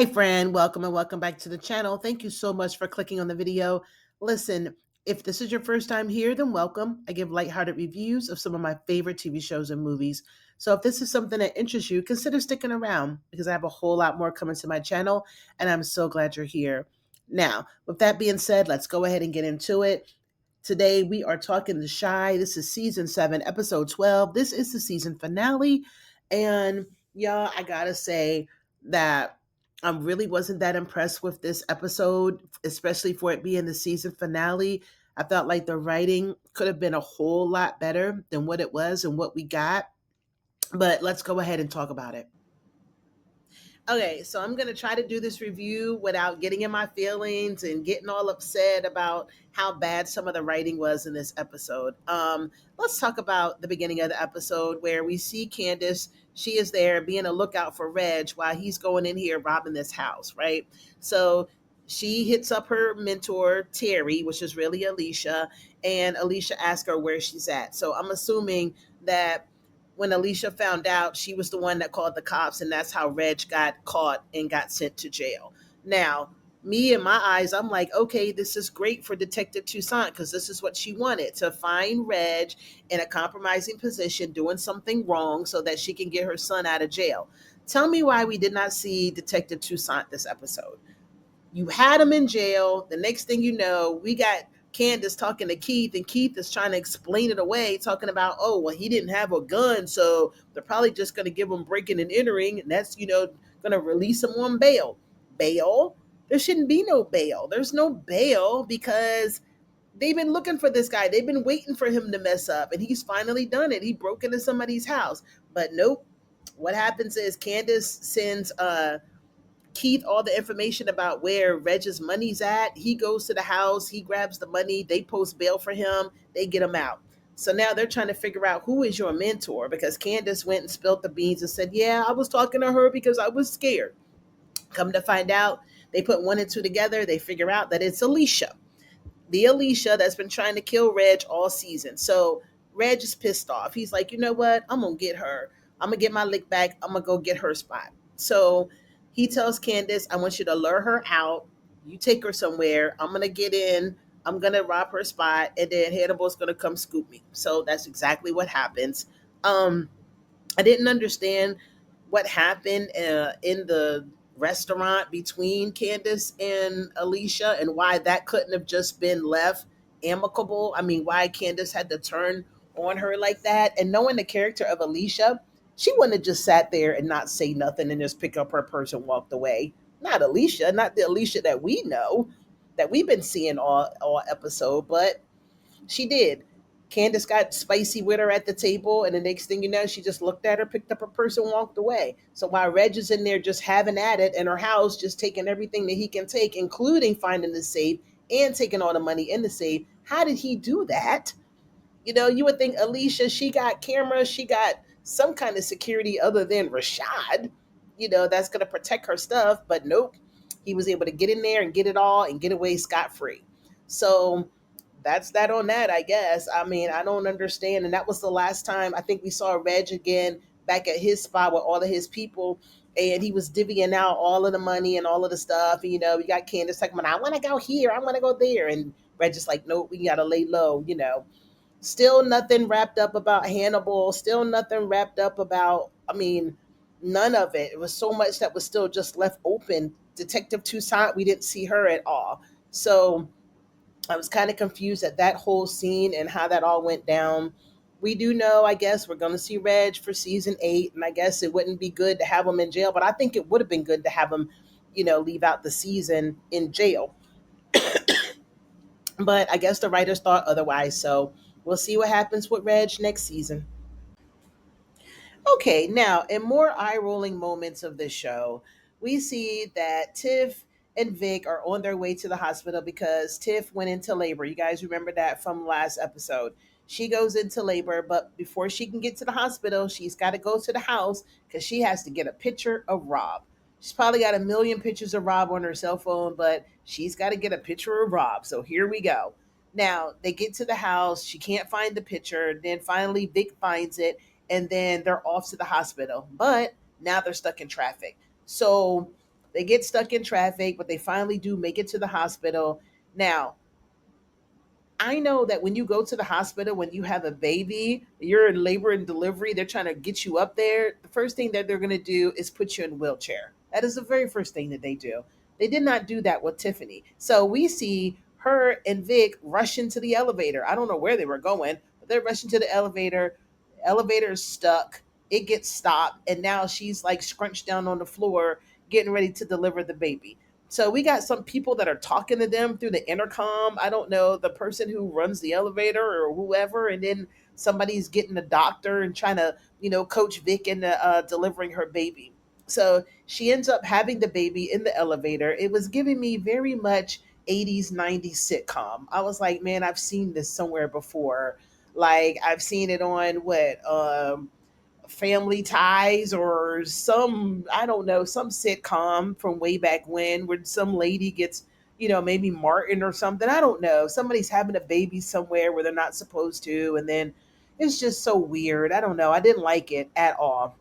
Hi, friend. Welcome and welcome back to the channel. Thank you so much for clicking on the video. Listen, if this is your first time here, then welcome. I give lighthearted reviews of some of my favorite TV shows and movies. So if this is something that interests you, consider sticking around because I have a whole lot more coming to my channel, and I'm so glad you're here. Now, with that being said, let's go ahead and get into it. Today, we are talking The Shy. This is season 7, episode 12. This is the season finale. And y'all, I gotta say that I really wasn't that impressed with this episode, especially for it being the season finale. I felt like the writing could have been a whole lot better than what it was and what we got. But let's go ahead and talk about it. Okay, so I'm going to try to do this review without getting in my feelings and getting all upset about how bad some of the writing was in this episode. Let's talk about the beginning of the episode where we see Candace. She is there being a lookout for Reg while he's going in here robbing this house, right? So she hits up her mentor, Terry, which is really Alicia, and Alicia asks her where she's at. So I'm assuming that when Alicia found out, she was the one that called the cops, and that's how Reg got caught and got sent to jail. Now, me in my eyes, I'm like, okay, this is great for Detective Toussaint because this is what she wanted, to find Reg in a compromising position doing something wrong so that she can get her son out of jail. Tell me why we did not see Detective Toussaint this episode. You had him in jail. The next thing you know, we got Candace talking to Keith, and Keith is trying to explain it away, talking about, oh, well, he didn't have a gun, so they're probably just going to give him breaking and entering, and that's, going to release him on bail. Bail? There shouldn't be no bail. There's no bail because they've been looking for this guy. They've been waiting for him to mess up, and he's finally done it. He broke into somebody's house. But nope. What happens is Candace sends Keith all the information about where Reg's money's at. He goes to the house, he grabs the money, they post bail for him, they get him out. So now they're trying to figure out who is your mentor because Candace went and spilled the beans and said, yeah, I was talking to her because I was scared. Come to find out, they put one and two together, they figure out that it's Alicia, the Alicia that's been trying to kill Reg all season. So Reg is pissed off. He's like, you know what? I'm gonna get her. I'm gonna get my lick back. I'm gonna go get her spot. So he tells Candace, I want you to lure her out. You take her somewhere. I'm gonna get in. I'm gonna rob her spot, and then Hannibal's gonna come scoop me. So that's exactly what happens. Um, I didn't understand what happened in the restaurant between Candace and Alicia and why that couldn't have just been left amicable. I mean, why Candace had to turn on her like that. And knowing the character of Alicia, she wouldn't have just sat there and not say nothing and just pick up her purse and walked away. Not Alicia, not the Alicia that we know, that we've been seeing all episode, but she did. Candace got spicy with her at the table, and the next thing you know, she just looked at her, picked up her purse, and walked away. So while Reg is in there just having at it in her house, just taking everything that he can take, including finding the safe and taking all the money in the safe, how did he do that? You would think Alicia, she got cameras, she got some kind of security other than Rashad, that's going to protect her stuff. But nope, he was able to get in there and get it all and get away scot free. So that's that on that, I guess. I mean, I don't understand. And that was the last time I think we saw Reg again back at his spot with all of his people. And he was divvying out all of the money and all of the stuff. And, we got Candace like, I want to go here. I want to go there. And Reg is like, nope, we got to lay low. Still nothing wrapped up about Hannibal. Still nothing wrapped up about, I mean, none of it. It was so much that was still just left open. Detective Toussaint, we didn't see her at all. So I was kind of confused at that whole scene and how that all went down. We do know, I guess, we're going to see Reg for season 8, and I guess it wouldn't be good to have him in jail, but I think it would have been good to have him, leave out the season in jail. But I guess the writers thought otherwise, so we'll see what happens with Reg next season. Okay, now in more eye-rolling moments of this show, we see that Tiff and Vic are on their way to the hospital because Tiff went into labor. You guys remember that from last episode. She goes into labor, but before she can get to the hospital, she's got to go to the house because she has to get a picture of Rob. She's probably got a million pictures of Rob on her cell phone, but she's got to get a picture of Rob. So here we go. Now they get to the house. She can't find the picture. Then finally, Vic finds it, and then they're off to the hospital. But now they're stuck in traffic. So they get stuck in traffic, but they finally do make it to the hospital. Now, I know that when you go to the hospital, when you have a baby, you're in labor and delivery, they're trying to get you up there. The first thing that they're going to do is put you in a wheelchair. That is the very first thing that they do. They did not do that with Tiffany. So we see her and Vic rush into the elevator. I don't know where they were going, but they're rushing to the elevator. Elevator is stuck. It gets stopped. And now she's like scrunched down on the floor, getting ready to deliver the baby. So we got some people that are talking to them through the intercom. I don't know, the person who runs the elevator or whoever, and then somebody's getting a doctor and trying to, coach Vic into delivering her baby. So she ends up having the baby in the elevator. It was giving me very much 80s, 90s sitcom. I was like, man, I've seen this somewhere before. Like I've seen it on what Family Ties or some, I don't know, some sitcom from way back when where some lady gets, maybe Martin or something. I don't know. Somebody's having a baby somewhere where they're not supposed to. And then it's just so weird. I don't know. I didn't like it at all.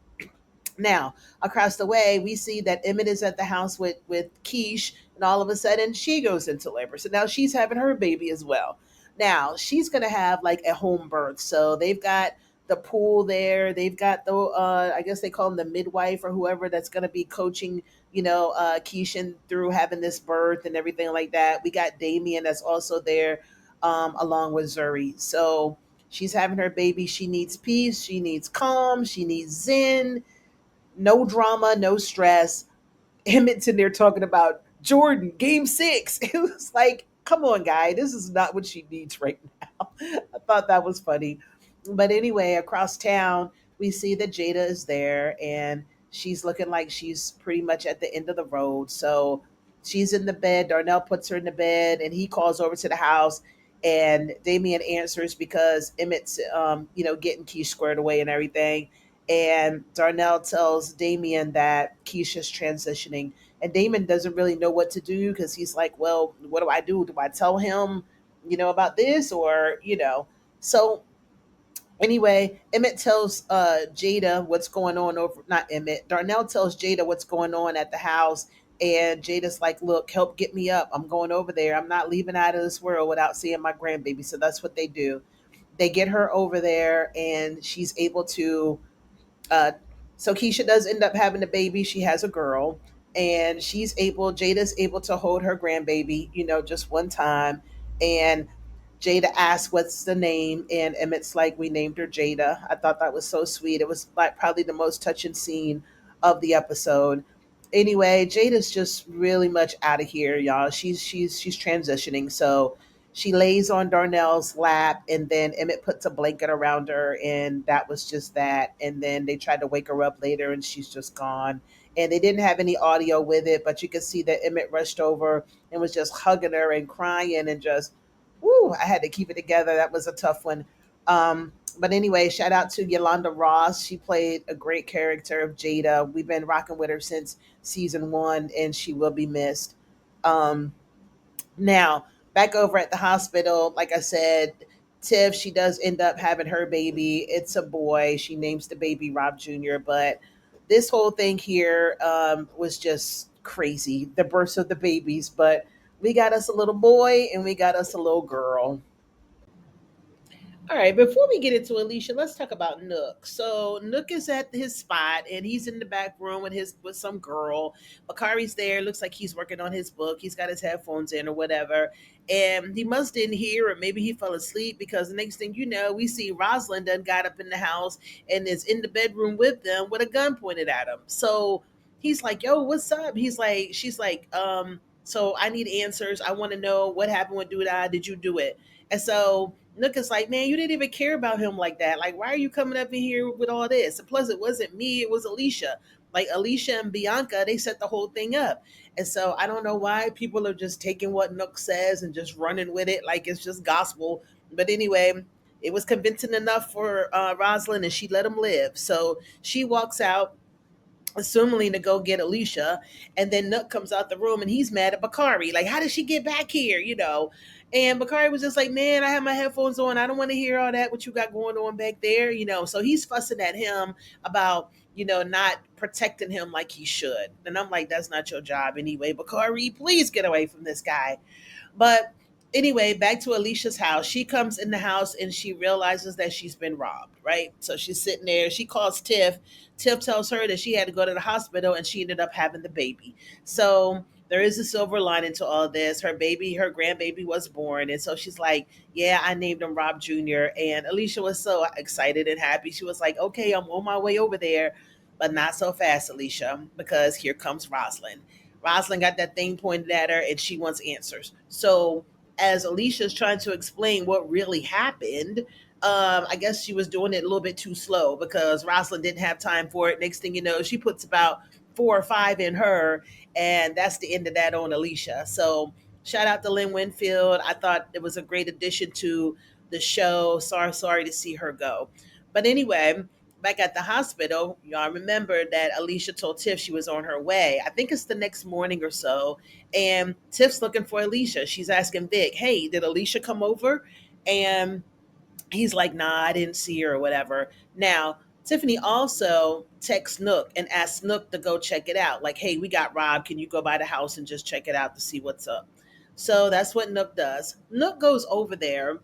Now, across the way, we see that Emmett is at the house with Keish, and all of a sudden she goes into labor. So now she's having her baby as well. Now she's gonna have like a home birth. So they've got the pool there. They've got the I guess they call him the midwife or whoever that's gonna be coaching, Keishan through having this birth and everything like that. We got Damien that's also there, along with Zuri. So she's having her baby. She needs peace. She needs calm. She needs zen, no drama, no stress. Emmett's in there talking about Jordan, game six. It was like, come on, guy, this is not what she needs right now. I thought that was funny. But anyway, across town, we see that Jada is there and she's looking like she's pretty much at the end of the road. So she's in the bed. Darnell puts her in the bed and he calls over to the house. And Damien answers because Emmett's, getting Keish squared away and everything. And Darnell tells Damien that Keisha's transitioning. And Damon doesn't really know what to do because he's like, well, what do I do? Do I tell him, about this or. So anyway, Emmett tells Jada what's going on over, not Emmett, Darnell tells Jada what's going on at the house. And Jada's like, look, help get me up. I'm going over there. I'm not leaving out of this world without seeing my grandbaby. So that's what they do. They get her over there and she's able to uh, so Keisha does end up having a baby. She has a girl, and Jada's able to hold her grandbaby, just one time. And Jada asks, "What's the name?" And Emmett's like, "We named her Jada." I thought that was so sweet. It was like probably the most touching scene of the episode. Anyway, Jada's just really much out of here, y'all. She's transitioning, so she lays on Darnell's lap, and then Emmett puts a blanket around her, and that was just that. And then they tried to wake her up later, and she's just gone. And they didn't have any audio with it, but you could see that Emmett rushed over and was just hugging her and crying and just, whoo, I had to keep it together. That was a tough one. But anyway, shout out to Yolanda Ross. She played a great character of Jada. We've been rocking with her since season one, and she will be missed. Um, Now, back over at the hospital, like I said, Tiff, she does end up having her baby. It's a boy. She names the baby Rob Jr. But this whole thing here was just crazy. The births of the babies. But we got us a little boy and we got us a little girl. All right, before we get into Alicia, let's talk about Nook. So Nook is at his spot and he's in the back room with some girl. Bakari's there, looks like he's working on his book. He's got his headphones in or whatever. And he must didn't hear, or maybe he fell asleep because the next thing you know, we see Rosalind done got up in the house and is in the bedroom with them with a gun pointed at him. So he's like, yo, what's up? She's like, so I need answers. I want to know what happened with Duda. Did you do it? And so Nook is like, man, you didn't even care about him like that. Like, why are you coming up in here with all this? And plus, it wasn't me, it was Alicia. Like, Alicia and Bianca, they set the whole thing up. And so I don't know why people are just taking what Nook says and just running with it like it's just gospel. But anyway, it was convincing enough for Rosalind and she let him live. So she walks out assumingly to go get Alicia. And then Nook comes out the room and he's mad at Bakari. Like, how did she get back here? And Bakari was just like, man, I have my headphones on. I don't want to hear all that, what you got going on back there. So he's fussing at him about, not protecting him like he should. And I'm like, that's not your job anyway. Bakari, please get away from this guy. But anyway, back to Alicia's house. She comes in the house and she realizes that she's been robbed, right? So she's sitting there. She calls Tiff. Tiff tells her that she had to go to the hospital and she ended up having the baby. So there is a silver lining to all this. Her baby, her grandbaby was born. And so she's like, yeah, I named him Rob Jr. And Alicia was so excited and happy. She was like, okay, I'm on my way over there. But not so fast, Alicia, because here comes Rosalind. Rosalind got that thing pointed at her and she wants answers. So as Alicia's trying to explain what really happened, I guess she was doing it a little bit too slow because Rosalind didn't have time for it. Next thing you know, she puts about 4 or 5 in her, and that's the end of that on Alicia. So shout out to Lynn Winfield. I thought it was a great addition to the show. Sorry to see her go. But anyway, back at the hospital, y'all remember that Alicia told Tiff she was on her way. I think it's the next morning or so. And Tiff's looking for Alicia. She's asking Vic, hey, did Alicia come over? And he's like, nah, I didn't see her or whatever. Now, Tiffany also texts Nook and asks Nook to go check it out. Like, hey, we got robbed. Can you go by the house and just check it out to see what's up? So that's what Nook does. Nook goes over there.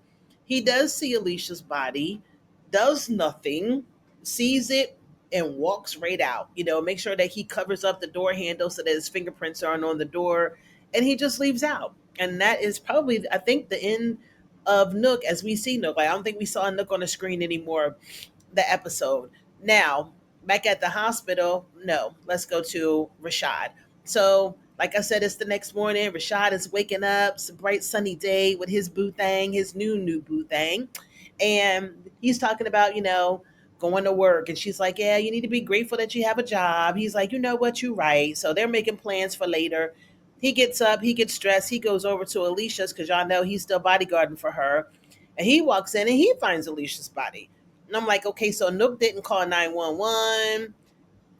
He does see Alicia's body, does nothing, sees it, and walks right out. Make sure that he covers up the door handle so that his fingerprints aren't on the door, and he just leaves out. And that is probably, I think, the end of Nook as we see Nook. Like, I don't think we saw Nook on the screen anymore the episode. Now, back at the hospital, no, let's go to Rashad. So, like I said, it's the next morning. Rashad is waking up. It's a bright sunny day with his boo thing, his new boo thing. And he's talking about, going to work. And she's like, yeah, you need to be grateful that you have a job. He's like, you know what, you're right. So they're making plans for later. He gets up, he gets dressed, he goes over to Alicia's because y'all know he's still bodyguarding for her. And he walks in and he finds Alicia's body. And I'm like, okay, so Nook didn't call 911.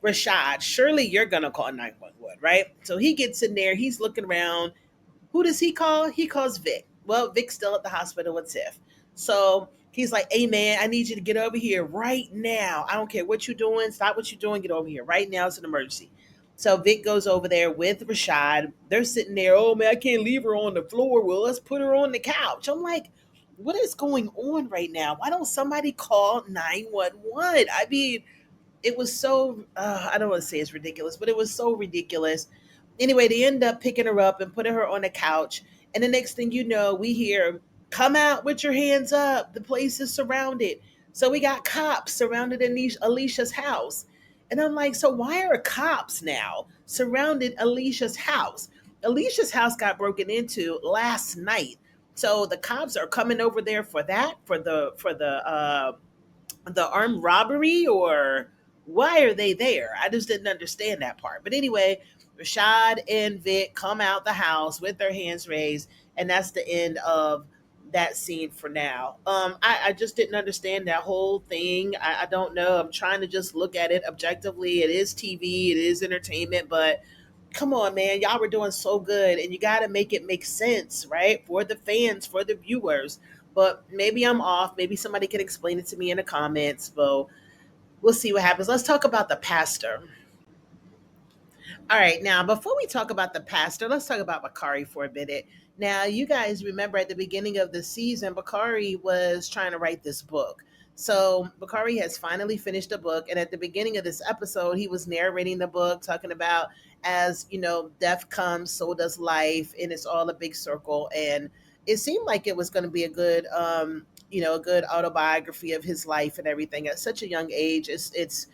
Rashad, surely you're going to call 911, right? So he gets in there, he's looking around. Who does he call? He calls Vic. Well, Vic's still at the hospital with Tiff. So he's like, hey, man, I need you to get over here right now. I don't care what you're doing. Stop what you're doing. Get over here right now. It's an emergency. So Vic goes over there with Rashad. They're sitting there. Oh, man, I can't leave her on the floor. Well, let's put her on the couch. I'm like, what is going on right now? Why don't somebody call 911? I mean, it was so, I don't want to say it's ridiculous, but it was so ridiculous. Anyway, they end up picking her up and putting her on the couch. And the next thing you know, we hear, come out with your hands up. The place is surrounded. So we got cops surrounded in Alicia's house. And I'm like, so why are cops now surrounded Alicia's house? Alicia's house got broken into last night. So the cops are coming over there for that, for the armed robbery, or why are they there? I just didn't understand that part. But anyway, Rashad and Vic come out the house with their hands raised, and that's the end of that scene for now. I just didn't understand that whole thing. I don't know. I'm trying to just look at it objectively. It is TV, it is entertainment, but come on, man, y'all were doing so good, and you got to make it make sense, right? For the fans, for the viewers. But maybe I'm off. Maybe somebody can explain it to me in the comments. But we'll see what happens. Let's talk about the pastor. All right, now before we talk about the pastor, let's talk about Bakari for a minute. Now, you guys remember at the beginning of the season, Bakari was trying to write this book. So Bakari has finally finished the book, and at the beginning of this episode, he was narrating the book, talking about as death comes, so does life, and it's all a big circle. And it seemed like it was going to be a good, a good autobiography of his life and everything. At such a young age, it's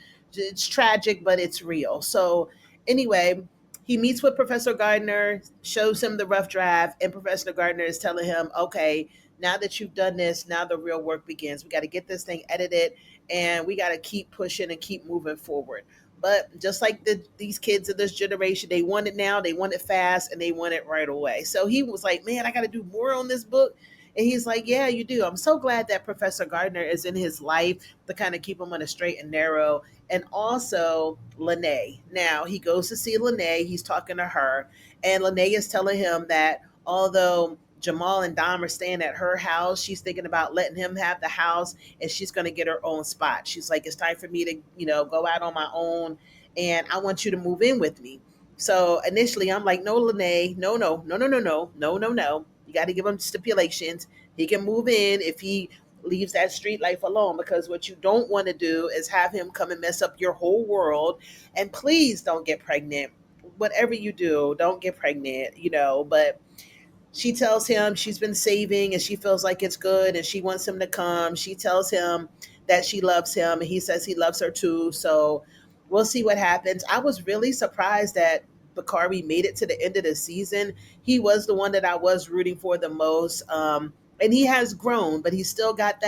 tragic, but it's real. So anyway, he meets with Professor Gardner, shows him the rough draft, and Professor Gardner is telling him, okay, now that you've done this, now the real work begins. We got to get this thing edited, and we got to keep pushing and keep moving forward. But just like these kids of this generation, they want it now, they want it fast, and they want it right away. So he was like, man, I got to do more on this book. And he's like, yeah, you do. I'm so glad that Professor Gardner is in his life to kind of keep him on a straight and narrow. And also Lene. Now he goes to see Lene. He's talking to her, and Lene is telling him that although Jamal and Dom are staying at her house, she's thinking about letting him have the house, and she's going to get her own spot. She's like, it's time for me to, go out on my own, and I want you to move in with me. So initially, I'm like, no, Lene, no, no, no, no, no, no, no, no, no. You got to give him stipulations. He can move in if he leaves that street life alone, because what you don't want to do is have him come and mess up your whole world. And please don't get pregnant. Whatever you do, don't get pregnant, but she tells him she's been saving and she feels like it's good and she wants him to come. She tells him that she loves him and he says he loves her too. So we'll see what happens. I was really surprised that Bakari made it to the end of the season. He was the one that I was rooting for the most. And he has grown, but he still got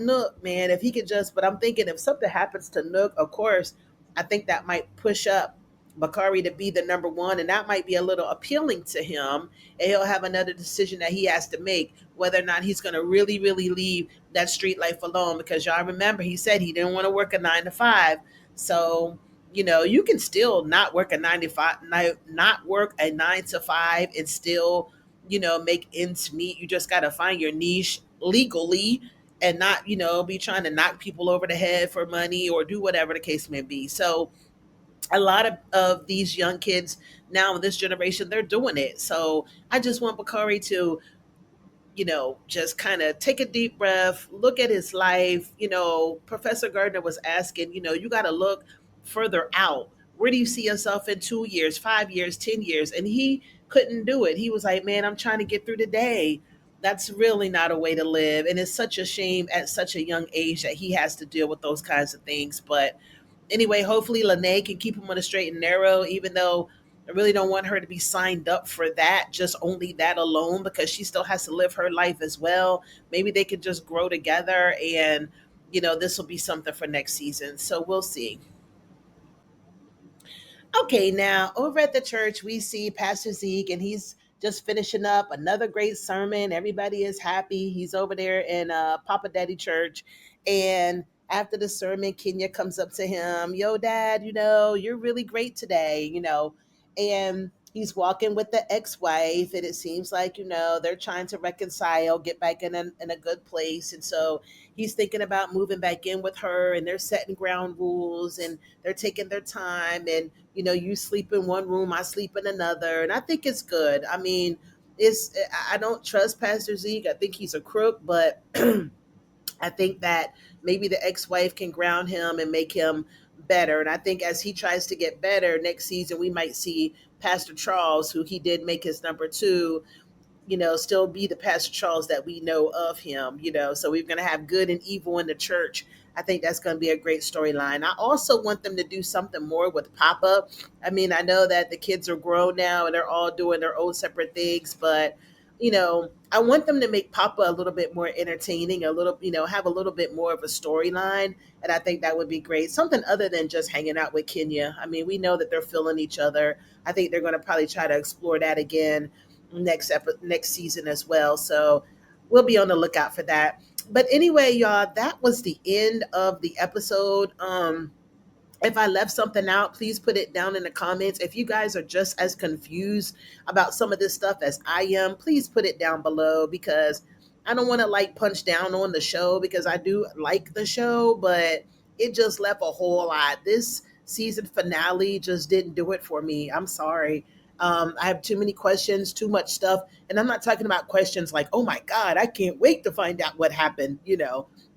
Nook, man. If he could just, but I'm thinking if something happens to Nook, of course, I think that might push up Bakari to be the number one, and that might be a little appealing to him, and he'll have another decision that he has to make whether or not he's going to really, really leave that street life alone. Because y'all remember, he said he didn't want to work a 9 to 5. So, you can still not work a 9 to 5, not work a 9 to 5, and still, make ends meet. You just got to find your niche legally and not, be trying to knock people over the head for money or do whatever the case may be. So, a lot of these young kids now in this generation, they're doing it. So I just want Bakari to, just kind of take a deep breath, look at his life. Professor Gardner was asking, you got to look further out. Where do you see yourself in 2 years, 5 years, 10 years? And he couldn't do it. He was like, man, I'm trying to get through the day. That's really not a way to live. And it's such a shame at such a young age that he has to deal with those kinds of things. But anyway, hopefully Lene can keep him on a straight and narrow, even though I really don't want her to be signed up for that, just only that alone, because she still has to live her life as well. Maybe they could just grow together, and, this will be something for next season. So we'll see. Okay, now over at the church, we see Pastor Zeke, and he's just finishing up another great sermon. Everybody is happy. He's over there in Papa Daddy Church. And after the sermon, Kenya comes up to him, yo, Dad, you're really great today, And he's walking with the ex wife, and it seems like, they're trying to reconcile, get back in a good place. And so he's thinking about moving back in with her, and they're setting ground rules, and they're taking their time. And you sleep in one room, I sleep in another. And I think it's good. I mean, I don't trust Pastor Zeke. I think he's a crook, but I think that maybe the ex-wife can ground him and make him better. And I think as he tries to get better next season, we might see Pastor Charles, who he did make his number two, still be the Pastor Charles that we know of him, So we're going to have good and evil in the church. I think that's going to be a great storyline. I also want them to do something more with Papa. I mean, I know that the kids are grown now and they're all doing their own separate things, but I want them to make Papa a little bit more entertaining, a little, have a little bit more of a storyline. And I think that would be great. Something other than just hanging out with Kenya. I mean, we know that they're feeling each other. I think they're going to probably try to explore that again next season as well. So we'll be on the lookout for that. But anyway, y'all, that was the end of the episode. If I left something out, please put it down in the comments. If you guys are just as confused about some of this stuff as I am, please put it down below, because I don't want to like punch down on the show, because I do like the show, but it just left a whole lot. This season finale just didn't do it for me. I'm sorry. I have too many questions, too much stuff. And I'm not talking about questions like, oh my God, I can't wait to find out what happened.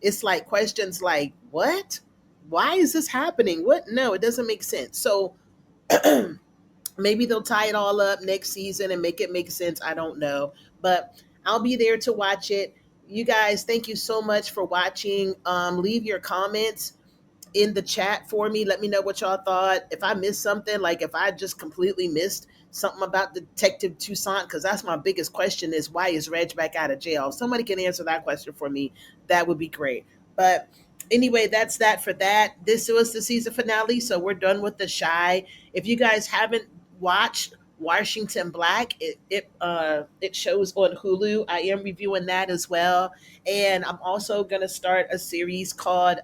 It's like questions like, what? Why is this happening? What? No, it doesn't make sense. So maybe they'll tie it all up next season and make it make sense. I don't know. But I'll be there to watch it. You guys, thank you so much for watching. Leave your comments in the chat for me. Let me know what y'all thought. If I missed something, like if I just completely missed something about Detective Toussaint, because that's my biggest question, is why is Reg back out of jail? If somebody can answer that question for me, that would be great. But anyway, that's that for that. This was the season finale, so we're done with The Shy. If you guys haven't watched Washington Black. It shows on Hulu. I am reviewing that as well, and I'm also gonna start a series called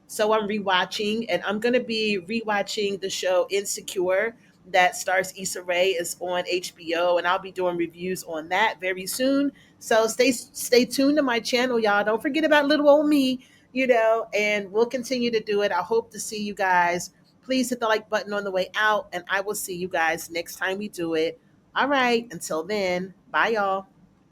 So I'm rewatching, and I'm gonna be rewatching the show Insecure that stars Issa Rae. Is on HBO, and I'll be doing reviews on that very soon. So stay tuned to my channel, y'all. Don't forget about little old me, and we'll continue to do it. I hope to see you guys. Please hit the like button on the way out, and I will see you guys next time we do it. All right, until then, bye, y'all.